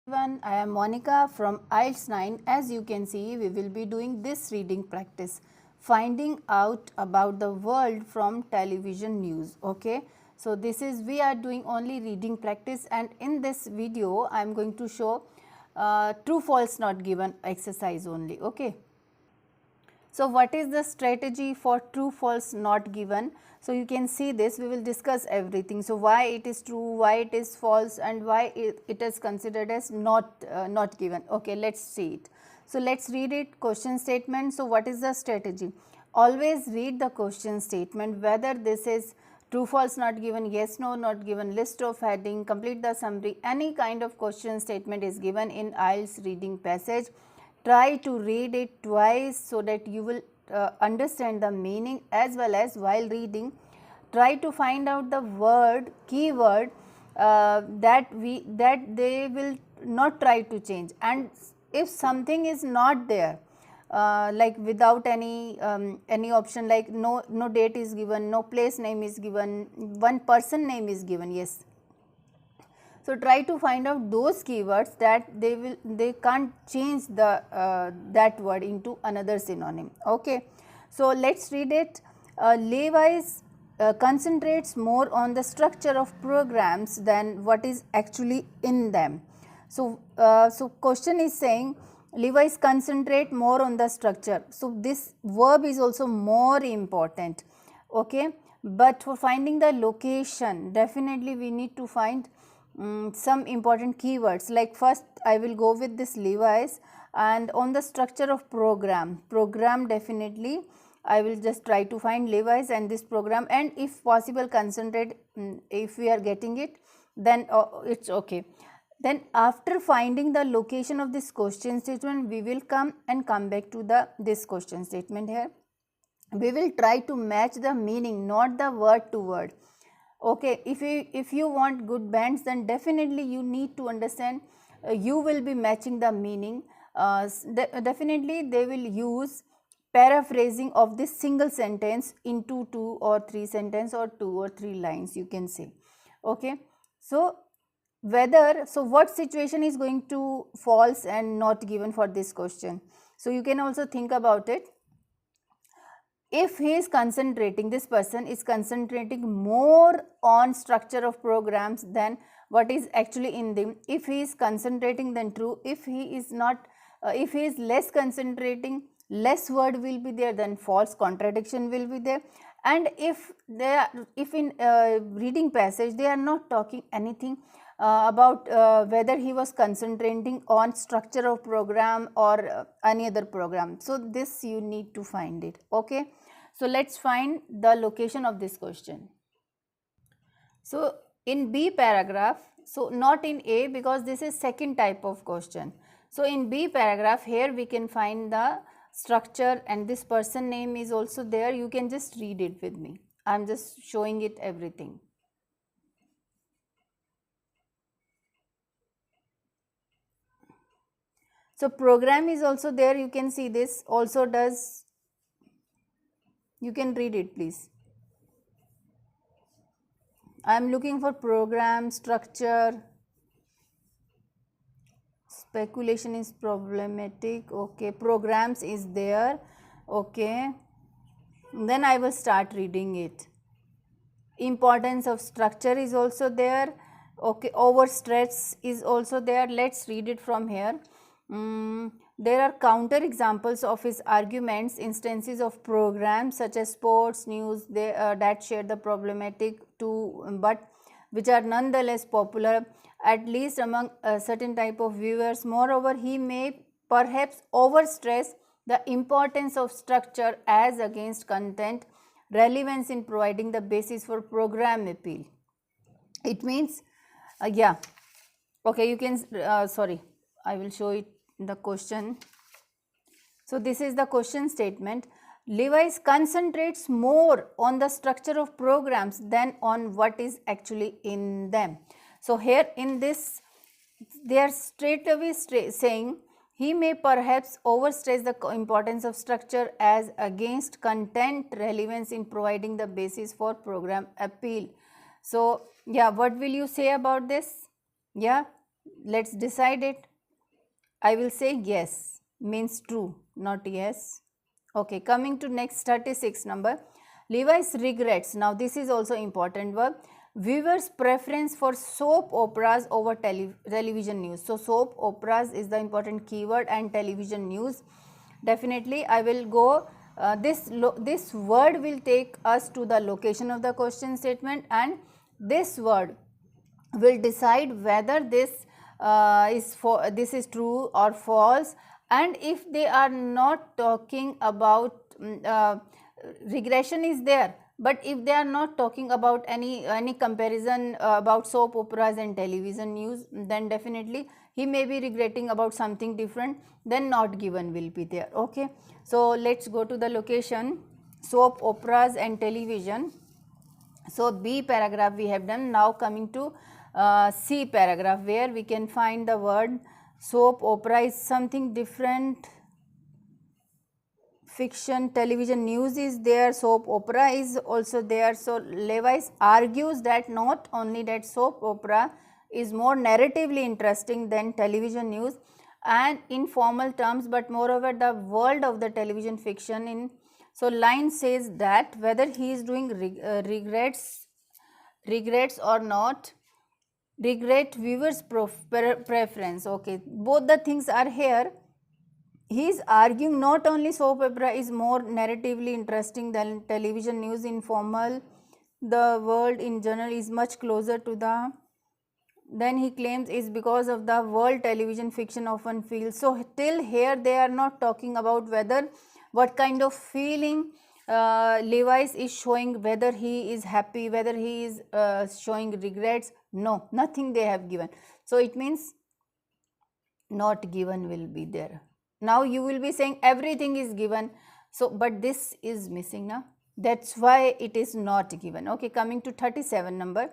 Everyone, I am Monica from IELTS9. As you can see, we will be doing this reading practice, finding out about the world from television news. Okay, so this is we are doing only reading practice, and in this video, I am going to show true false not given exercise only. Okay. So, what is the strategy for true false not given? So, you can see this, we will discuss everything. So, why it is true, why it is false, and why it is considered as not given. Okay, let us see it. So, let us read it. Question statement. So, what is the strategy? Always read the question statement, whether this is true false not given, yes no not given, list of heading, complete the summary, any kind of question statement is given in IELTS reading passage. Try to read it twice so that you will understand the meaning, as well as while reading try to find out the word keyword that they will not try to change, and if something is not there, like without any option, like no date is given, no place name is given, one person name is given, yes. So, try to find out those keywords that they can't change the that word into another synonym. Okay. So, let us read it. Levi's concentrates more on the structure of programs than what is actually in them. So, question is saying Levi's concentrate more on the structure. So, this verb is also more important. Okay. But for finding the location, definitely we need to find some important keywords. Like first I will go with this Levi's, and on the structure of program definitely I will just try to find Levi's and this program, and if possible concentrate, if we are getting it, then it's okay. Then after finding the location of this question statement, we will come back to this question statement here. We will try to match the meaning, not the word to word. Okay, if you want good bands, then definitely you need to understand, you will be matching the meaning. Definitely they will use paraphrasing of this single sentence into 2 or 3 sentences or 2 or 3 lines, you can say. Okay, so what situation is going to false and not given for this question? So you can also think about it. If he is concentrating, this person is concentrating more on structure of programs than what is actually in them, if he is concentrating, then true. If he is not, if he is less concentrating, less word will be there, then false, contradiction will be there. And if in reading passage they are not talking anything about whether he was concentrating on structure of program or any other program, so this you need to find it. Okay, so let's find the location of this question. So in B paragraph, so not in A, because this is second type of question. So in B paragraph, here we can find the structure, and this person name is also there. You can just read it with me. I am just showing it everything. So program is also there. You can see this also does. You can read it, please. I am looking for program, structure. Speculation is problematic. Okay, programs is there. Okay, then I will start reading it. Importance of structure is also there. Okay, overstress is also there. Let's read it from here. There are counter examples of his arguments, instances of programs such as sports, news, that share the problematic too, but which are nonetheless popular, at least among a certain type of viewers. Moreover, he may perhaps overstress the importance of structure as against content, relevance in providing the basis for program appeal. It means, yeah, okay, you can, sorry, I will show it the question. So this is the question statement. Levi's concentrates more on the structure of programs than on what is actually in them. So here in this, they are straight away saying he may perhaps overstress the importance of structure as against content, relevance in providing the basis for program appeal. So yeah, what will you say about this? Yeah, let's decide it. I will say yes, means true, not yes. Okay, coming to next 36 number. Levi's regrets. Now this is also important verb. Viewers' preference for soap operas over television news. So soap operas is the important keyword and television news. Definitely I will go, this word will take us to the location of the question statement, and this word will decide whether this is true or false. And if they are not talking about regression is there, but if they are not talking about any comparison about soap operas and television news, then definitely he may be regretting about something different, then not given will be there. Okay, so let's go to the location, soap operas and television. So B paragraph we have done. Now coming to C paragraph, where we can find the word soap opera is something different, fiction, television news is there, soap opera is also there. So Levi argues that not only that soap opera is more narratively interesting than television news and in formal terms, but moreover the world of the television fiction in. So line says that whether he is doing regrets or not, regret viewers preference. Okay, both the things are here. He is arguing not only soap opera is more narratively interesting than television news in formal, the world in general is much closer to the, then he claims is because of the world television fiction often feels. So till here they are not talking about whether what kind of feeling Levi's is showing, whether he is happy, whether he is showing regrets. No, nothing they have given. So it means not given will be there. Now you will be saying everything is given, so but this is missing now, that's why it is not given. Okay, coming to 37 number.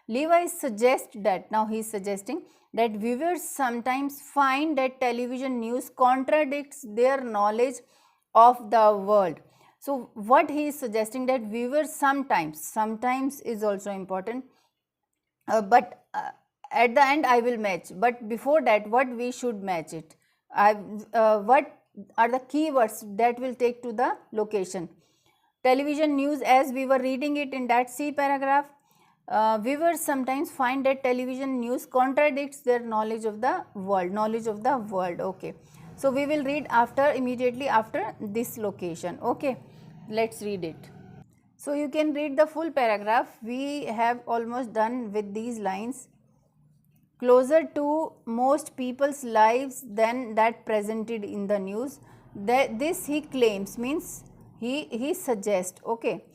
Levi suggests that, now he is suggesting that viewers sometimes find that television news contradicts their knowledge of the world. So what he is suggesting, that viewers sometimes is also important, but at the end I will match, but before that what we should match it, what are the keywords that will take to the location. Television news, as we were reading it in that C paragraph, viewers sometimes find that television news contradicts their knowledge of the world. Okay, so we will read immediately after this location. Okay, let's read it. So you can read the full paragraph. We have almost done with these lines. Closer to most people's lives than that presented in the news. This he claims, means he suggests. Okay,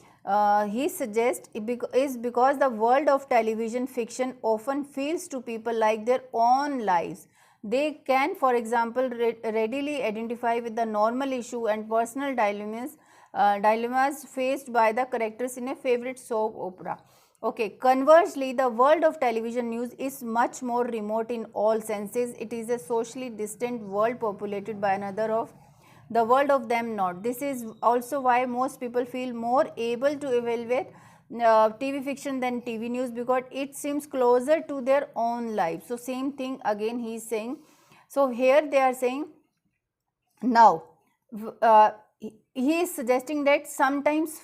he suggests is because the world of television fiction often feels to people like their own lives. They can, for example, readily identify with the normal issue and personal dilemmas faced by the characters in a favorite soap opera. Okay, conversely, the world of television news is much more remote in all senses. It is a socially distant world populated by another of the world of them not. This is also why most people feel more able to evaluate TV fiction than TV news, because it seems closer to their own life. So same thing again he is saying. So here they are saying, now he is suggesting that sometimes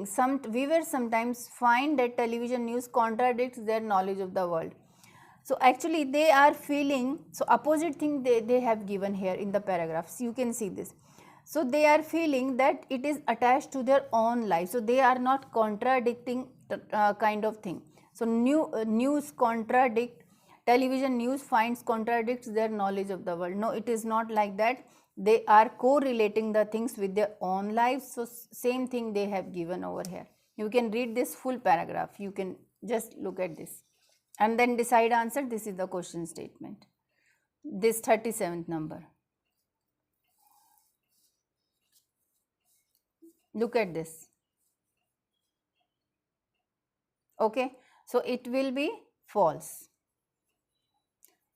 some viewers sometimes find that television news contradicts their knowledge of the world. So actually they are feeling, so opposite thing they have given here in the paragraphs, you can see this. So they are feeling that it is attached to their own life, so they are not contradicting kind of thing. So news contradict, television news finds contradicts their knowledge of the world. No, it is not like that. They are correlating the things with their own lives. So same thing they have given over here. You can read this full paragraph, you can just look at this and then decide answer. This is the question statement, this 37th number. Look at this. Okay, so it will be false.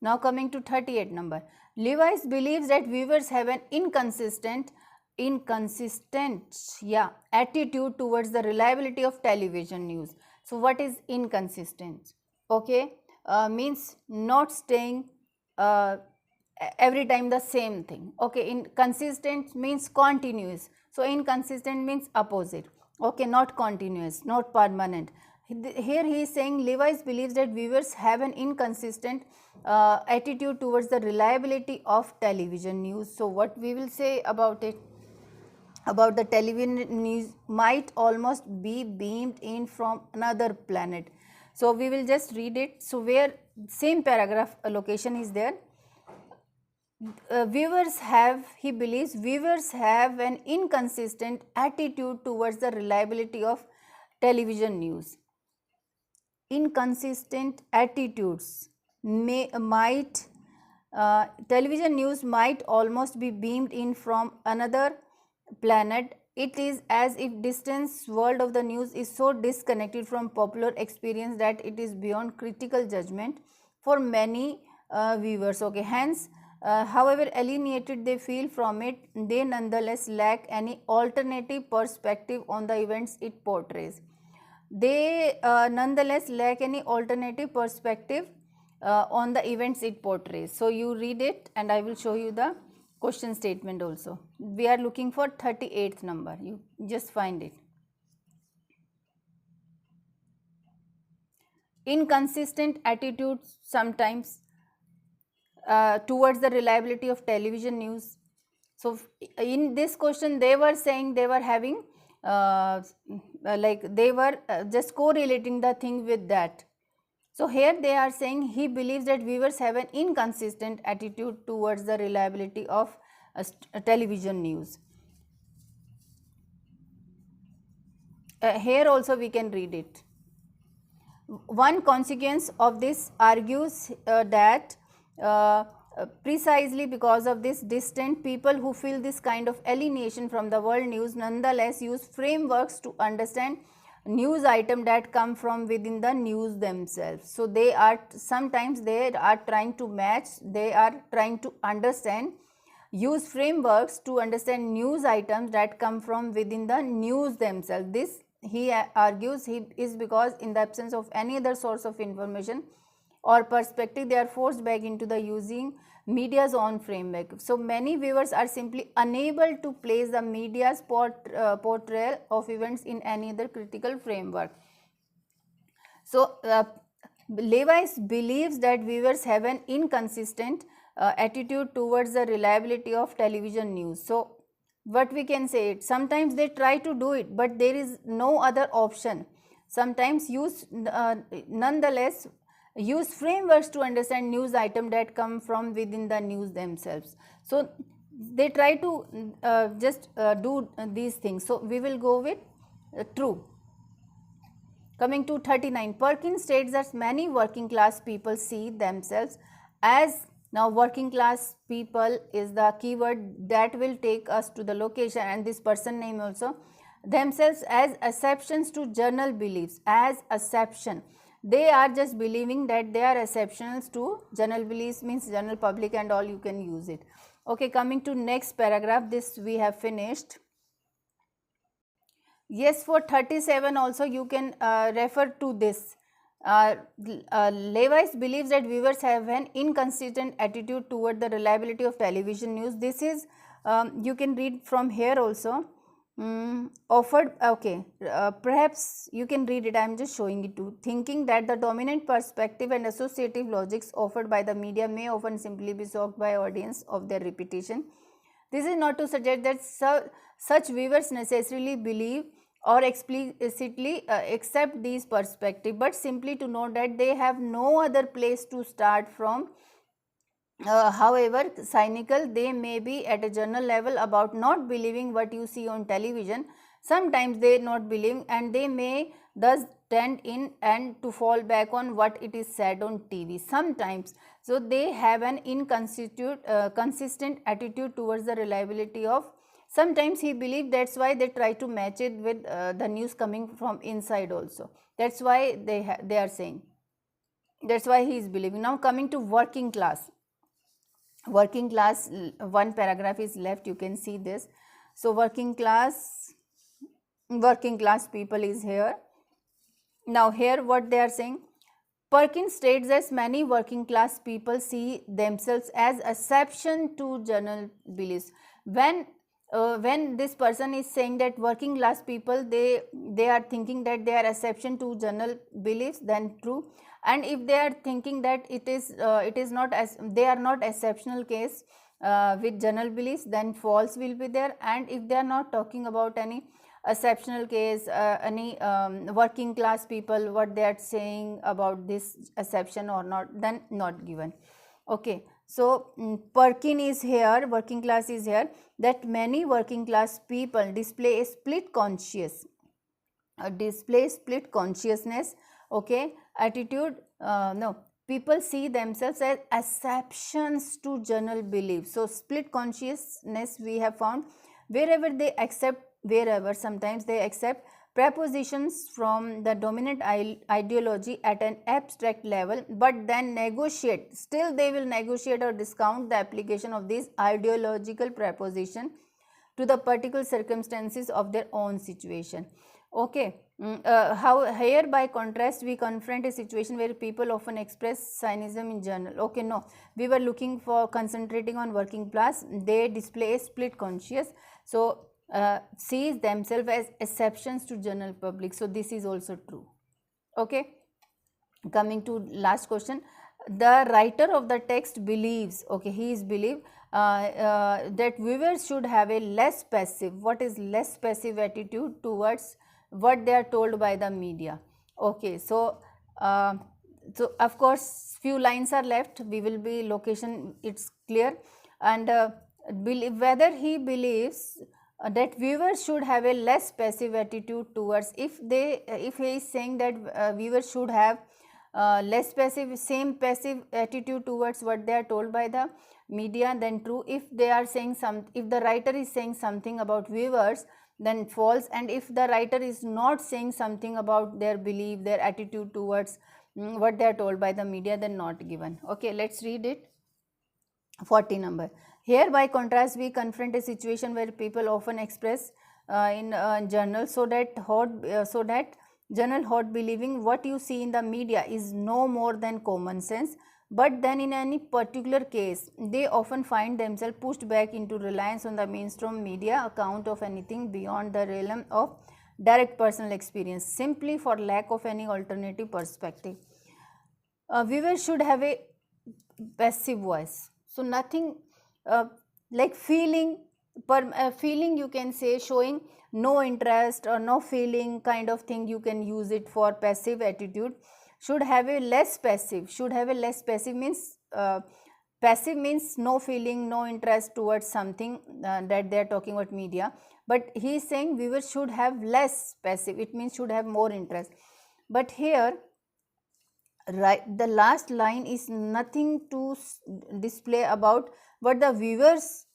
Now coming to 38 number. Levi's believes that viewers have an inconsistent attitude towards the reliability of television news. So what is inconsistent? Okay, means not staying every time the same thing. Okay, inconsistent means continuous, so inconsistent means opposite. Okay, not continuous, not permanent. Here he is saying Levi believes that viewers have an inconsistent attitude towards the reliability of television news. So what we will say about it? About the television news might almost be beamed in from another planet. So we will just read it. So where same paragraph location is there. He believes viewers have an inconsistent attitude towards the reliability of television news. Inconsistent attitudes television news might almost be beamed in from another planet. It is as if distance world of the news is so disconnected from popular experience that it is beyond critical judgment for many viewers. Okay, hence however alienated they feel from it, they nonetheless lack any alternative perspective on the events it portrays. They nonetheless lack any alternative perspective on the events it portrays. So you read it and I will show you the question statement also. We are looking for 38th number. You just find it. Inconsistent attitudes sometimes towards the reliability of television news. So in this question they were saying they were having like they were just correlating the thing with that. So here they are saying he believes that viewers have an inconsistent attitude towards the reliability of television news. Here also we can read it. One consequence of this argues that precisely because of this distant, people who feel this kind of alienation from the world news nonetheless use frameworks to understand news item that come from within the news themselves. So they are sometimes they are trying to match, they are trying to understand, use frameworks to understand news items that come from within the news themselves. This he argues he is because in the absence of any other source of information or perspective, they are forced back into the using media's own framework. So many viewers are simply unable to place the media's portrayal of events in any other critical framework. So Levi believes that viewers have an inconsistent attitude towards the reliability of television news. So what we can say it, sometimes they try to do it but there is no other option. Sometimes nonetheless use frameworks to understand news item that come from within the news themselves. So they try to just do these things. So we will go with true. Coming to 39, Perkins states that many working class people see themselves as, now working class people is the keyword that will take us to the location and this person name also, themselves as exceptions to general beliefs, as exception. They are just believing that they are exceptions to general beliefs, means general public and all, you can use it. Okay, coming to next paragraph, this we have finished. Yes, for 37 also you can refer to this. Levi believes that viewers have an inconsistent attitude toward the reliability of television news. This is you can read from here also. Offered, okay, perhaps you can read it, I am just showing it too. Thinking that the dominant perspective and associative logics offered by the media may often simply be shocked by audience of their repetition. This is not to suggest that such viewers necessarily believe or explicitly accept these perspectives, but simply to know that they have no other place to start from. However cynical they may be at a general level about not believing what you see on television, sometimes they not believe and they may thus tend in and to fall back on what it is said on TV sometimes. So they have an consistent attitude towards the reliability of, sometimes he believed, that's why they try to match it with the news coming from inside also. That's why they are saying, that's why he is believing. Now coming to working class. Working class, one paragraph is left, you can see this. So working class people is here. Now here what they are saying, Perkins states that many working class people see themselves as exception to general beliefs. When this person is saying that working class people, they are thinking that they are exception to general beliefs, then true. And if they are thinking that it is not, as they are not exceptional case with general beliefs, then false will be there. And if they are not talking about any exceptional case, any working class people, what they are saying about this exception or not, then not given. Okay, so Perkin is here, working class is here, that many working class people display a split conscious, split consciousness, okay, attitude. No, people see themselves as exceptions to general belief. So split consciousness we have found wherever they accept, wherever sometimes they accept prepositions from the dominant ideology at an abstract level, but then negotiate, still they will negotiate or discount the application of these ideological preposition to the particular circumstances of their own situation. Okay, how here by contrast we confront a situation where people often express cynicism in general. Okay, no, we were looking for concentrating on working class, they display a split conscious, so sees themselves as exceptions to general public. So this is also true. Okay, coming to last question, the writer of the text believes, okay, he is believe that viewers should have a less passive, what is less passive attitude towards what they are told by the media. Okay, so so of course few lines are left, we will be location, it's clear. And whether he believes that viewers should have a less passive attitude towards, if he is saying that viewers should have less passive, same passive attitude towards what they are told by the media, then true. If they are saying if the writer is saying something about viewers, then false. And if the writer is not saying something about their belief, their attitude towards what they are told by the media, then not given. Okay, let's read it. 40 number. Here by contrast we confront a situation where people often express in journals so that journal hot believing what you see in the media is no more than common sense, but then in any particular case they often find themselves pushed back into reliance on the mainstream media account of anything beyond the realm of direct personal experience, simply for lack of any alternative perspective. Viewers should have a passive voice, so nothing like feeling, feeling you can say, showing no interest or no feeling kind of thing, you can use it for passive attitude. Should have a less passive, should have a less passive means passive means no feeling, no interest towards something that they are talking about media, but he is saying viewers should have less passive, it means should have more interest. But here right, the last line is nothing to display about what the viewers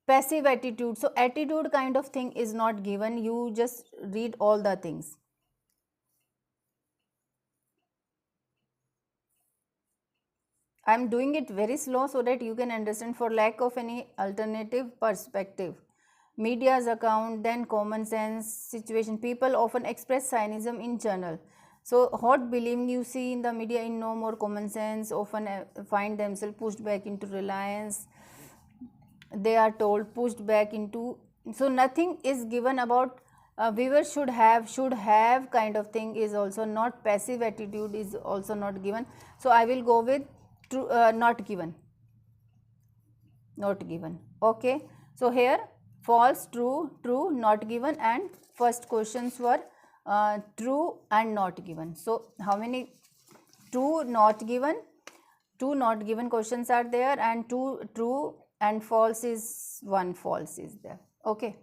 passive attitude, so attitude kind of thing is not given, you just read all the things. I am doing it very slow so that you can understand, for lack of any alternative perspective, media's account, then common sense situation, people often express cynicism in general. So hot believing you see in the media in no more common sense, often find themselves pushed back into reliance, they are told pushed back into, so nothing is given about viewers should have kind of thing is also not, passive attitude is also not given. So I will go with true, not given, not given. Okay, so here false, true, true, not given, and first questions were true and not given. So how many? Two not given, two not given questions are there, and two true and false is one false is there. Okay.